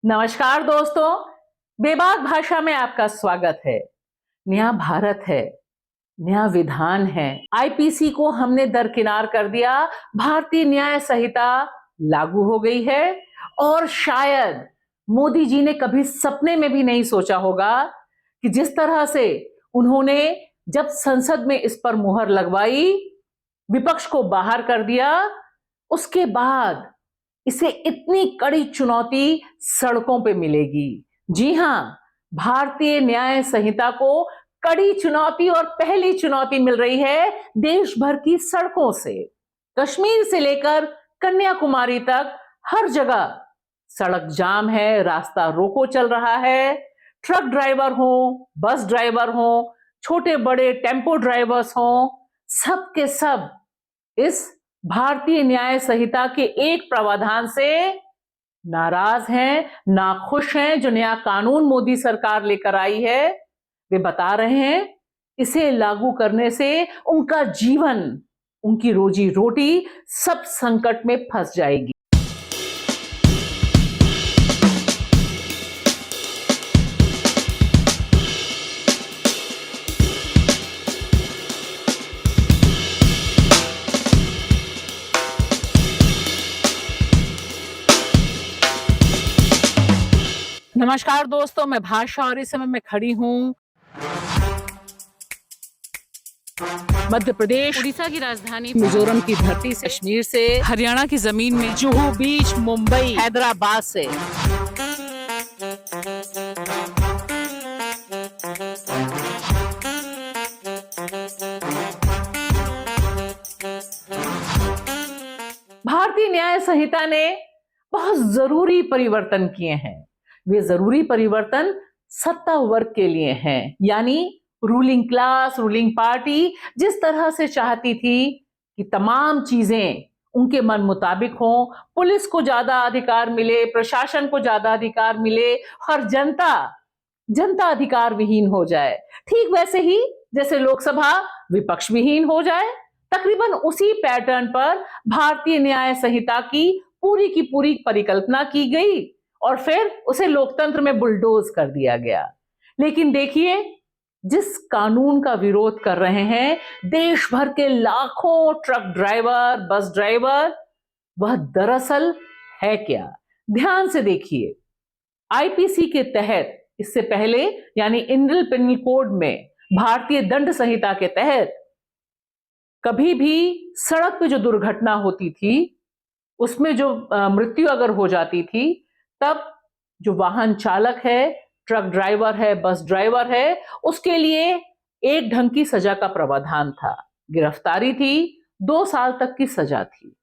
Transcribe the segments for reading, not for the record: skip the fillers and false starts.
नमस्कार दोस्तों, बेबाक भाषा में आपका स्वागत है। नया भारत है, नया विधान है। आईपीसी को हमने दरकिनार कर दिया, भारतीय न्याय संहिता लागू हो गई है और शायद मोदी जी ने कभी सपने में भी नहीं सोचा होगा कि जिस तरह से उन्होंने जब संसद में इस पर मुहर लगवाई, विपक्ष को बाहर कर दिया, उसके बाद इसे इतनी कड़ी चुनौती सड़कों पे मिलेगी। जी हां, भारतीय न्याय संहिता को कड़ी चुनौती और पहली चुनौती मिल रही है देश भर की सड़कों से। कश्मीर से लेकर कन्याकुमारी तक हर जगह सड़क जाम है, रास्ता रोको चल रहा है। ट्रक ड्राइवर हो, बस ड्राइवर हो, छोटे बड़े टेम्पो ड्राइवर्स हो, सब के सब इस भारतीय न्याय संहिता के एक प्रावधान से नाराज हैं, नाखुश हैं। जो नया कानून मोदी सरकार लेकर आई है, वे बता रहे हैं इसे लागू करने से उनका जीवन, उनकी रोजी रोटी सब संकट में फंस जाएगी। नमस्कार दोस्तों, मैं भाषा और इस समय मैं खड़ी हूं मध्य प्रदेश, उड़ीसा की राजधानी मिजोरम की धरती से, कश्मीर से, हरियाणा की जमीन में, जुहू बीच, मुंबई, हैदराबाद से। भारतीय न्याय संहिता ने बहुत जरूरी परिवर्तन किए हैं। वे जरूरी परिवर्तन सत्ता वर्ग के लिए हैं, यानी रूलिंग क्लास, रूलिंग पार्टी जिस तरह से चाहती थी कि तमाम चीजें उनके मन मुताबिक हों, पुलिस को ज्यादा अधिकार मिले, प्रशासन को ज्यादा अधिकार मिले, हर जनता अधिकार विहीन हो जाए। ठीक वैसे ही जैसे लोकसभा विपक्ष विहीन हो जाए, तकरीबन उसी पैटर्न पर भारतीय न्याय संहिता की पूरी परिकल्पना की गई और फिर उसे लोकतंत्र में बुलडोज कर दिया गया। लेकिन देखिए, जिस कानून का विरोध कर रहे हैं देश भर के लाखों ट्रक ड्राइवर, बस ड्राइवर, वह दरअसल है क्या? ध्यान से देखिए। आईपीसी के तहत, इससे पहले यानी इंडियन पेनल कोड में, भारतीय दंड संहिता के तहत कभी भी सड़क पे जो दुर्घटना होती थी, उसमें जो मृत्यु अगर हो जाती थी, तब जो वाहन चालक है, ट्रक ड्राइवर है, बस ड्राइवर है, उसके लिए एक ढंग की सजा का प्रावधान था। गिरफ्तारी थी, 2 साल तक की सजा थी।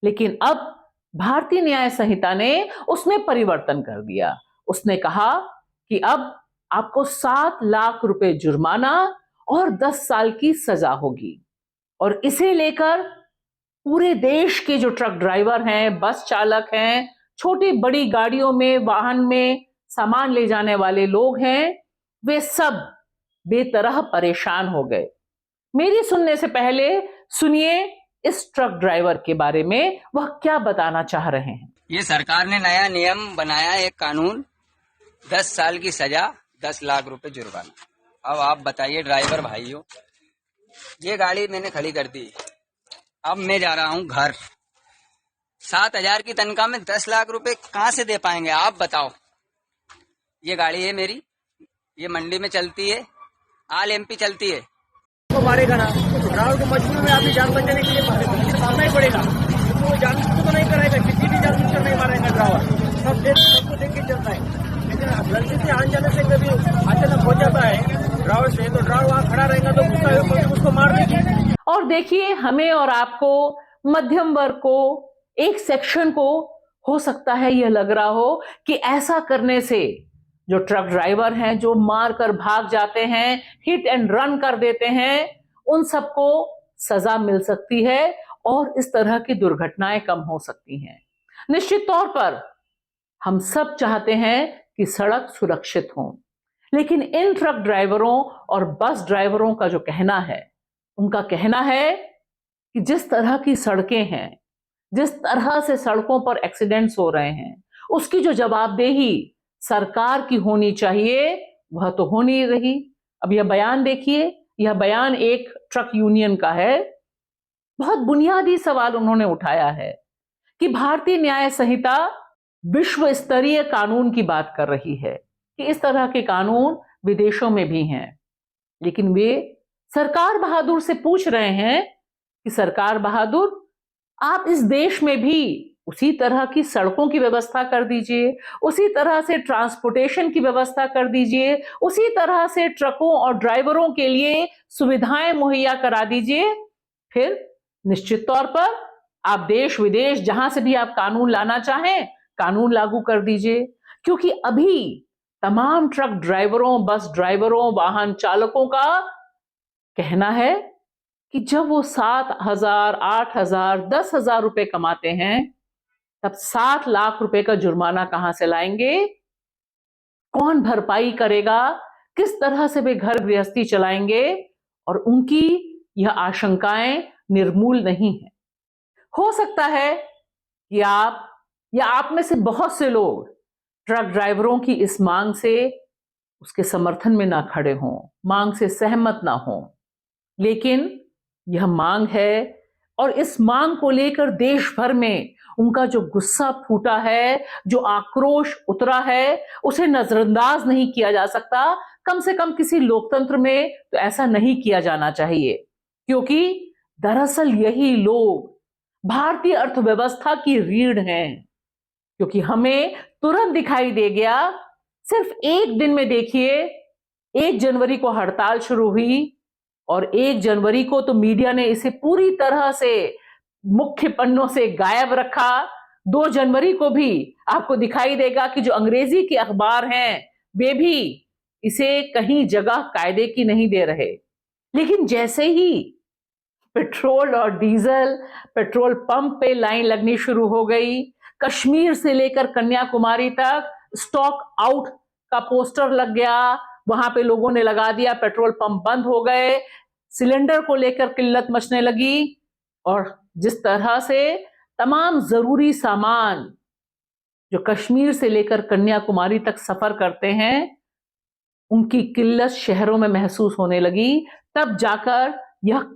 लेकिन अब भारतीय न्याय संहिता ने उसमें परिवर्तन कर दिया। उसने कहा कि अब आपको 7 लाख रुपए जुर्माना और 10 साल की सजा होगी। और इसे लेकर पूरे देश के जो ट्रक ड्राइवर हैं, बस चालक हैं, छोटी बड़ी गाड़ियों में, वाहन में सामान ले जाने वाले लोग हैं, वे सब बेतरह परेशान हो गए। मेरी सुनने से पहले सुनिए इस ट्रक ड्राइवर के बारे में, वह क्या बताना चाह रहे हैं। ये सरकार ने नया नियम बनाया, एक कानून, 10 साल की सजा, 10 लाख रुपए जुर्माना। अब आप बताइए ड्राइवर भाइयों, ये गाड़ी मैंने खड़ी कर दी, अब मैं जा रहा हूँ घर। 7,000 की तनख्वाह में 10 लाख रुपए कहाँ से दे पाएंगे आप बताओ। ये गाड़ी है मेरी, ये मंडी में चलती है, आल एमपी चलती है। तो मारेगा ना, ड्राइवर को मजबूरी में आपकी जान बचाने के लिए मारना ही पड़ेगा। तो जान तो नहीं कराएगा, किसी भी जान बूझकर नहीं मारेगा ड्राइवर। सबको देख के चलता है। लेकिन गलती से आने जाने से कभी अचानक हो जाता है ड्राइवर से, तो ड्राइवर वहाँ खड़ा रहेगा तो गुस्सा उसको मार देगी। और देखिए, हमें और आपको, मध्यम वर्ग को, एक सेक्शन को हो सकता है यह लग रहा हो कि ऐसा करने से जो ट्रक ड्राइवर हैं, जो मार कर भाग जाते हैं, हिट एंड रन कर देते हैं, उन सबको सजा मिल सकती है और इस तरह की दुर्घटनाएं कम हो सकती हैं। निश्चित तौर पर हम सब चाहते हैं कि सड़क सुरक्षित हो, लेकिन इन ट्रक ड्राइवरों और बस ड्राइवरों का जो कहना है, उनका कहना है कि जिस तरह की सड़कें हैं, जिस तरह से सड़कों पर एक्सीडेंट्स हो रहे हैं, उसकी जो जवाबदेही सरकार की होनी चाहिए वह तो हो नहीं रही। अब यह बयान देखिए, यह बयान एक ट्रक यूनियन का है। बहुत बुनियादी सवाल उन्होंने उठाया है कि भारतीय न्याय संहिता विश्व स्तरीय कानून की बात कर रही है कि इस तरह के कानून विदेशों में भी हैं, लेकिन वे सरकार बहादुर से पूछ रहे हैं कि सरकार बहादुर, आप इस देश में भी उसी तरह की सड़कों की व्यवस्था कर दीजिए, उसी तरह से ट्रांसपोर्टेशन की व्यवस्था कर दीजिए, उसी तरह से ट्रकों और ड्राइवरों के लिए सुविधाएं मुहैया करा दीजिए। फिर निश्चित तौर पर आप देश विदेश जहां से भी आप कानून लाना चाहें, कानून लागू कर दीजिए। क्योंकि अभी तमाम ट्रक ड्राइवरों, बस ड्राइवरों, वाहन चालकों का कहना है कि जब वो 7,000, 8,000, 10,000 रुपए कमाते हैं, तब 7 लाख रुपए का जुर्माना कहां से लाएंगे? कौन भरपाई करेगा? किस तरह से वे घर गृहस्थी चलाएंगे? और उनकी यह आशंकाएं निर्मूल नहीं है। हो सकता है कि आप या आप में से बहुत से लोग ट्रक ड्राइवरों की इस मांग से उसके समर्थन में ना खड़े हों, मांग से सहमत ना हों, लेकिन यह मांग है और इस मांग को लेकर देश भर में उनका जो गुस्सा फूटा है, जो आक्रोश उतरा है, उसे नजरअंदाज नहीं किया जा सकता। कम से कम किसी लोकतंत्र में तो ऐसा नहीं किया जाना चाहिए, क्योंकि दरअसल यही लोग भारतीय अर्थव्यवस्था की रीढ़ हैं। क्योंकि हमें तुरंत दिखाई दे गया, सिर्फ एक दिन में देखिए, 1 जनवरी को हड़ताल शुरू हुई और 1 जनवरी को तो मीडिया ने इसे पूरी तरह से मुख्य पन्नों से गायब रखा। 2 जनवरी को भी आपको दिखाई देगा कि जो अंग्रेजी के अखबार हैं वे भी इसे कहीं जगह कायदे की नहीं दे रहे। लेकिन जैसे ही पेट्रोल और डीजल पेट्रोल पंप पे लाइन लगनी शुरू हो गई, कश्मीर से लेकर कन्याकुमारी तक स्टॉक आउट का पोस्टर लग गया, वहां पे लोगों ने लगा दिया, पेट्रोल पंप बंद हो गए, सिलेंडर को लेकर किल्लत मचने लगी और जिस तरह से तमाम जरूरी सामान जो कश्मीर से लेकर कन्याकुमारी तक सफर करते हैं, उनकी किल्लत शहरों में महसूस होने लगी, तब जाकर यह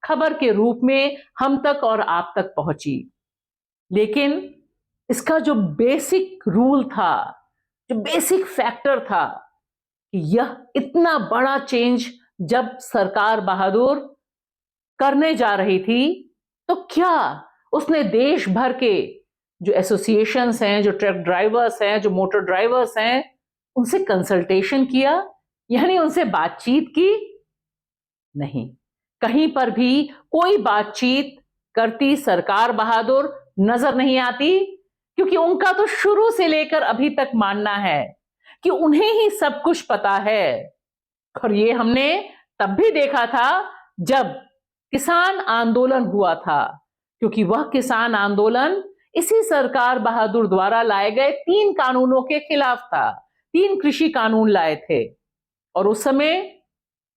खबर के रूप में हम तक और आप तक पहुंची। लेकिन इसका जो बेसिक रूल था, जो बेसिक फैक्टर था कि यह इतना बड़ा चेंज जब सरकार बहादुर करने जा रही थी, तो क्या उसने देश भर के जो एसोसिएशंस हैं, जो ट्रक ड्राइवर्स हैं, जो मोटर ड्राइवर्स हैं, उनसे कंसल्टेशन किया, यानी उनसे बातचीत की? नहीं, कहीं पर भी कोई बातचीत करती सरकार बहादुर नजर नहीं आती, क्योंकि उनका तो शुरू से लेकर अभी तक मानना है कि उन्हें ही सब कुछ पता है। और ये हमने तब भी देखा था जब किसान आंदोलन हुआ था, क्योंकि वह किसान आंदोलन इसी सरकार बहादुर द्वारा लाए गए 3 कानूनों के खिलाफ था। 3 कृषि कानून लाए थे और उस समय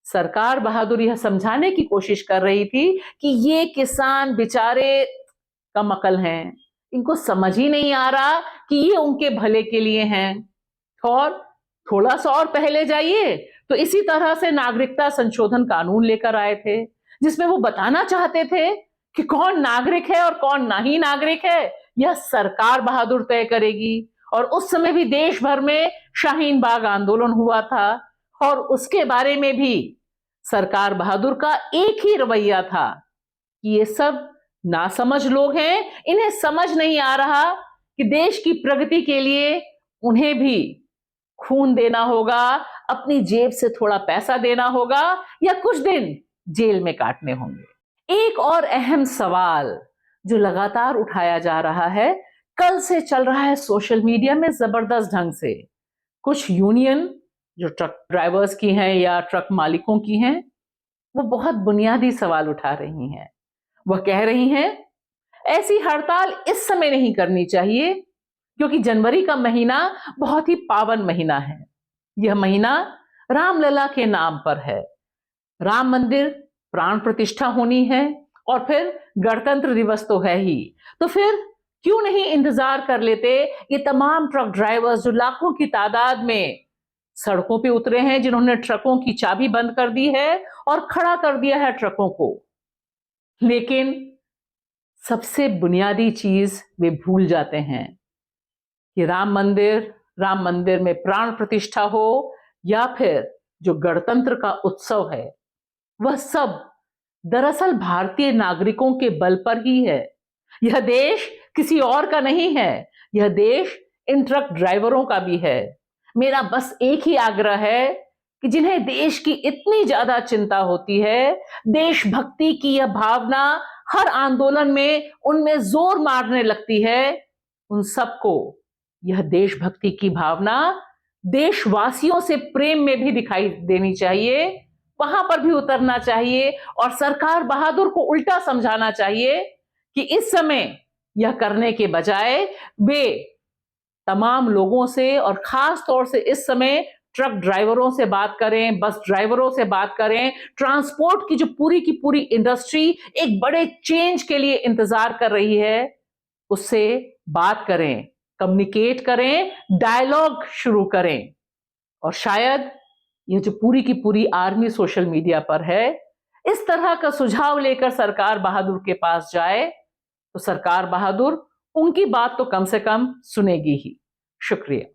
सरकार बहादुर यह समझाने की कोशिश कर रही थी कि ये किसान बेचारे कम अकल हैं, इनको समझ ही नहीं आ रहा कि ये उनके भले के लिए हैं। और थोड़ा सा और पहले जाइए तो इसी तरह से नागरिकता संशोधन कानून लेकर आए थे, जिसमें वो बताना चाहते थे कि कौन नागरिक है और कौन नहीं नागरिक है, यह सरकार बहादुर तय करेगी। और उस समय भी देश भर में शाहीन बाग आंदोलन हुआ था और उसके बारे में भी सरकार बहादुर का एक ही रवैया था कि ये सब नासमझ लोग हैं, इन्हें समझ नहीं आ रहा कि देश की प्रगति के लिए उन्हें भी खून देना होगा, अपनी जेब से थोड़ा पैसा देना होगा या कुछ दिन जेल में काटने होंगे। एक और अहम सवाल जो लगातार उठाया जा रहा है, कल से चल रहा है सोशल मीडिया में जबरदस्त ढंग से। कुछ यूनियन जो ट्रक ड्राइवर्स की हैं या ट्रक मालिकों की हैं, वो बहुत बुनियादी सवाल उठा रही हैं। वह कह रही हैं ऐसी हड़ताल इस समय नहीं करनी चाहिए, क्योंकि जनवरी का महीना बहुत ही पावन महीना है। यह महीना रामलला के नाम पर है, राम मंदिर प्राण प्रतिष्ठा होनी है और फिर गणतंत्र दिवस तो है ही, तो फिर क्यों नहीं इंतजार कर लेते ये तमाम ट्रक ड्राइवर्स जो लाखों की तादाद में सड़कों पे उतरे हैं, जिन्होंने ट्रकों की चाबी बंद कर दी है और खड़ा कर दिया है ट्रकों को। लेकिन सबसे बुनियादी चीज वे भूल जाते हैं कि राम मंदिर में प्राण प्रतिष्ठा हो या फिर जो गणतंत्र का उत्सव है, वह सब दरअसल भारतीय नागरिकों के बल पर ही है। यह देश किसी और का नहीं है, यह देश इन ट्रक ड्राइवरों का भी है। मेरा बस एक ही आग्रह है कि जिन्हें देश की इतनी ज्यादा चिंता होती है, देशभक्ति की यह भावना हर आंदोलन में उनमें जोर मारने लगती है, उन सबको यह देशभक्ति की भावना देशवासियों से प्रेम में भी दिखाई देनी चाहिए, वहां पर भी उतरना चाहिए और सरकार बहादुर को उल्टा समझाना चाहिए कि इस समय यह करने के बजाय वे तमाम लोगों से और खास तौर से इस समय ट्रक ड्राइवरों से बात करें, बस ड्राइवरों से बात करें, ट्रांसपोर्ट की जो पूरी की पूरी इंडस्ट्री एक बड़े चेंज के लिए इंतजार कर रही है, उससे बात करें, कम्युनिकेट करें, डायलॉग शुरू करें। और शायद ये जो पूरी की पूरी आर्मी सोशल मीडिया पर है, इस तरह का सुझाव लेकर सरकार बहादुर के पास जाए तो सरकार बहादुर उनकी बात तो कम से कम सुनेगी ही। शुक्रिया।